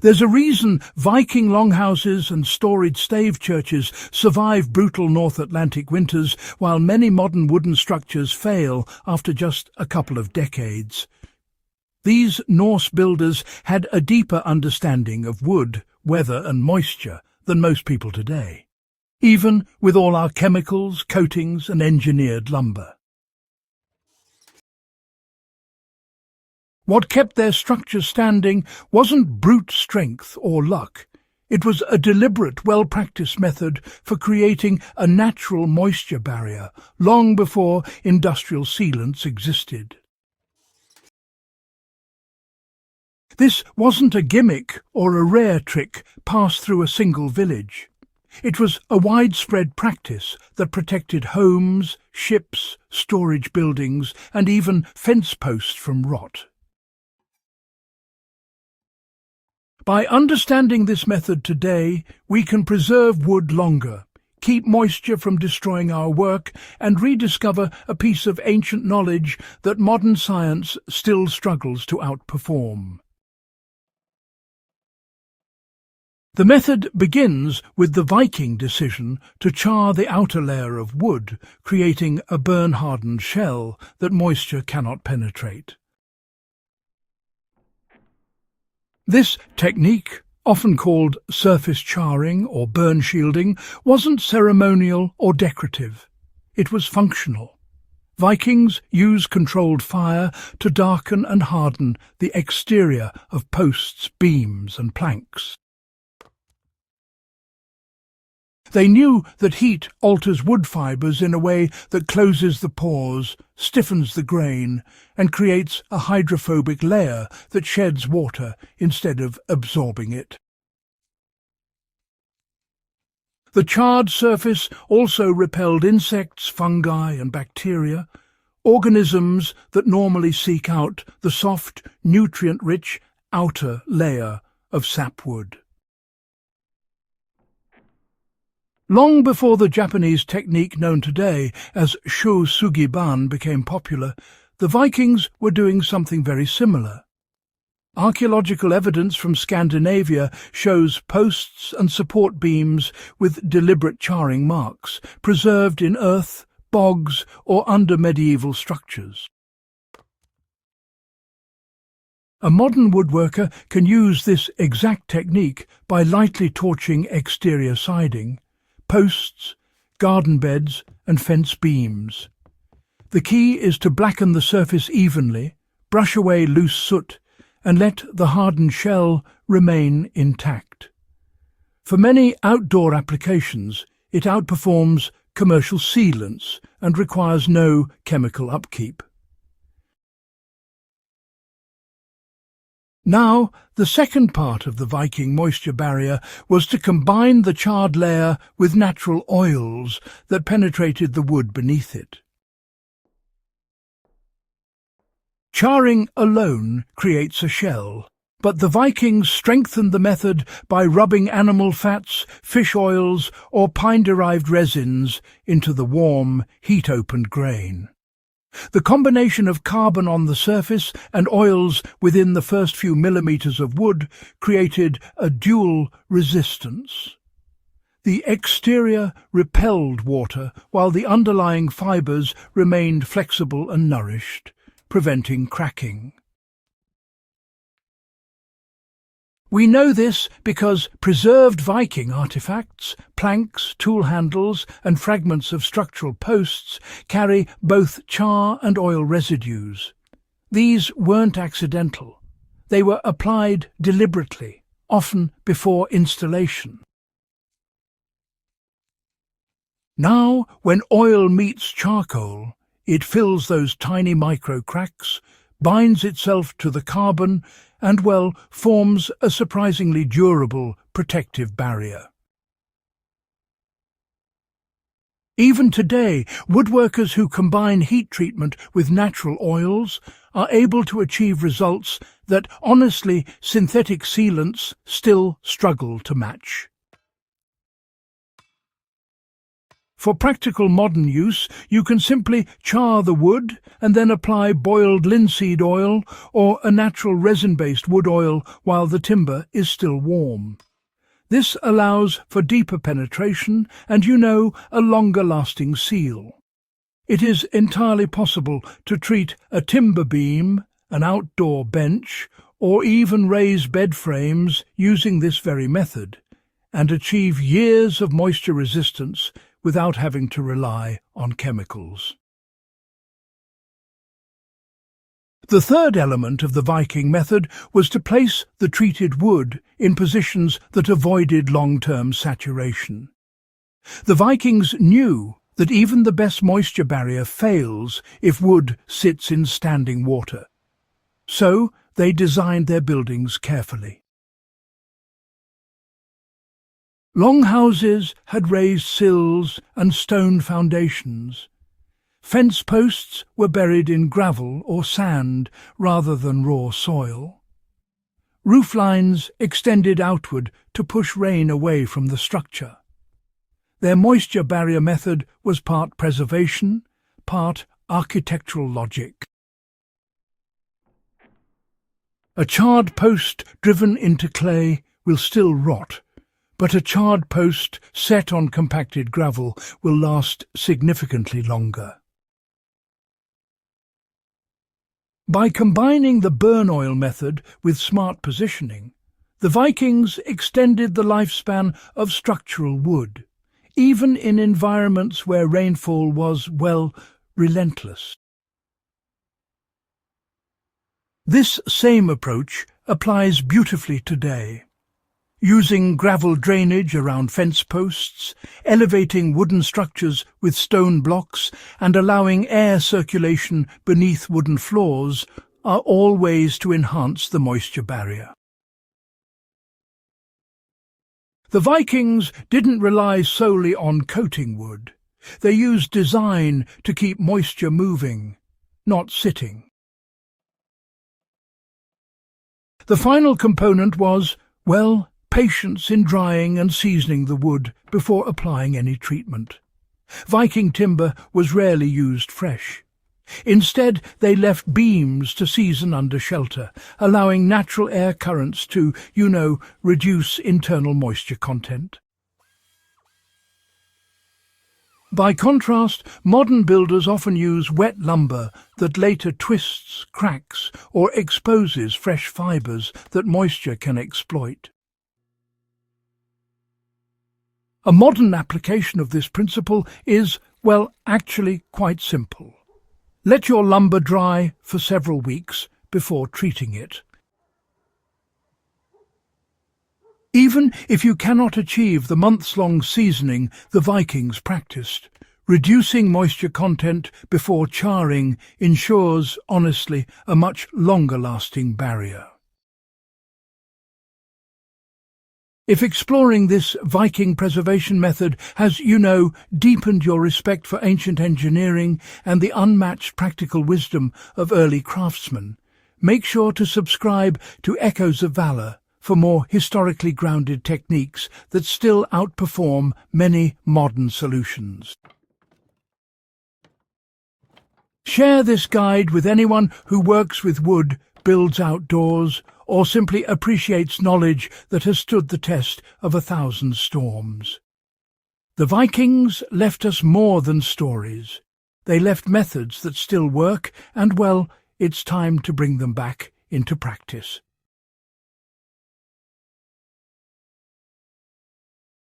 There's a reason Viking longhouses and storied stave churches survive brutal North Atlantic winters, while many modern wooden structures fail after just a couple of decades. These Norse builders had a deeper understanding of wood, weather and moisture than most people today, even with all our chemicals, coatings and engineered lumber. What kept their structures standing wasn't brute strength or luck. It was a deliberate, well-practiced method for creating a natural moisture barrier long before industrial sealants existed. This wasn't a gimmick or a rare trick passed through a single village. It was a widespread practice that protected homes, ships, storage buildings, and even fence posts from rot. By understanding this method today, we can preserve wood longer, keep moisture from destroying our work, and rediscover a piece of ancient knowledge that modern science still struggles to outperform. The method begins with the Viking decision to char the outer layer of wood, creating a burn-hardened shell that moisture cannot penetrate. This technique, often called surface charring or burn shielding, wasn't ceremonial or decorative. It was functional. Vikings used controlled fire to darken and harden the exterior of posts, beams and planks. They knew that heat alters wood fibres in a way that closes the pores, stiffens the grain, and creates a hydrophobic layer that sheds water instead of absorbing it. The charred surface also repelled insects, fungi, and bacteria, organisms that normally seek out the soft, nutrient-rich outer layer of sapwood. Long before the Japanese technique known today as shōsugi-ban became popular, the Vikings were doing something very similar. Archaeological evidence from Scandinavia shows posts and support beams with deliberate charring marks, preserved in earth, bogs, or under medieval structures. A modern woodworker can use this exact technique by lightly torching exterior siding, posts, garden beds and fence beams. The key is to blacken the surface evenly, brush away loose soot, and let the hardened shell remain intact. For many outdoor applications, it outperforms commercial sealants and requires no chemical upkeep. Now, the second part of the Viking moisture barrier was to combine the charred layer with natural oils that penetrated the wood beneath it. Charring alone creates a shell, but the Vikings strengthened the method by rubbing animal fats, fish oils, or pine-derived resins into the warm, heat-opened grain. The combination of carbon on the surface and oils within the first few millimeters of wood created a dual resistance. The exterior repelled water while the underlying fibers remained flexible and nourished, preventing cracking. We know this because preserved Viking artifacts, planks, tool handles and fragments of structural posts carry both char and oil residues. These weren't accidental. They were applied deliberately, often before installation. Now, when oil meets charcoal, it fills those tiny micro cracks, binds itself to the carbon and, well, forms a surprisingly durable protective barrier. Even today, woodworkers who combine heat treatment with natural oils are able to achieve results that, honestly, synthetic sealants still struggle to match. For practical modern use, you can simply char the wood and then apply boiled linseed oil or a natural resin-based wood oil while the timber is still warm. This allows for deeper penetration and, a longer-lasting seal. It is entirely possible to treat a timber beam, an outdoor bench, or even raise bed frames using this very method, and achieve years of moisture resistance without having to rely on chemicals. The third element of the Viking method was to place the treated wood in positions that avoided long-term saturation. The Vikings knew that even the best moisture barrier fails if wood sits in standing water. So they designed their buildings carefully. Longhouses had raised sills and stone foundations. Fence posts were buried in gravel or sand rather than raw soil. Roof lines extended outward to push rain away from the structure. Their moisture barrier method was part preservation, part architectural logic. A charred post driven into clay will still rot, but a charred post set on compacted gravel will last significantly longer. By combining the burn oil method with smart positioning, the Vikings extended the lifespan of structural wood, even in environments where rainfall was, relentless. This same approach applies beautifully today. Using gravel drainage around fence posts, elevating wooden structures with stone blocks, and allowing air circulation beneath wooden floors are all ways to enhance the moisture barrier. The Vikings didn't rely solely on coating wood. They used design to keep moisture moving, not sitting. The final component was, patience in drying and seasoning the wood before applying any treatment. Viking timber was rarely used fresh. Instead, they left beams to season under shelter, allowing natural air currents to, reduce internal moisture content. By contrast, modern builders often use wet lumber that later twists, cracks, or exposes fresh fibres that moisture can exploit. A modern application of this principle is, actually quite simple. Let your lumber dry for several weeks before treating it. Even if you cannot achieve the months-long seasoning the Vikings practiced, reducing moisture content before charring ensures, honestly, a much longer-lasting barrier. If exploring this Viking preservation method has, deepened your respect for ancient engineering and the unmatched practical wisdom of early craftsmen, make sure to subscribe to Echoes of Valor for more historically grounded techniques that still outperform many modern solutions. Share this guide with anyone who works with wood, builds outdoors, or simply appreciates knowledge that has stood the test of 1,000 storms. The Vikings left us more than stories. They left methods that still work, and it's time to bring them back into practice.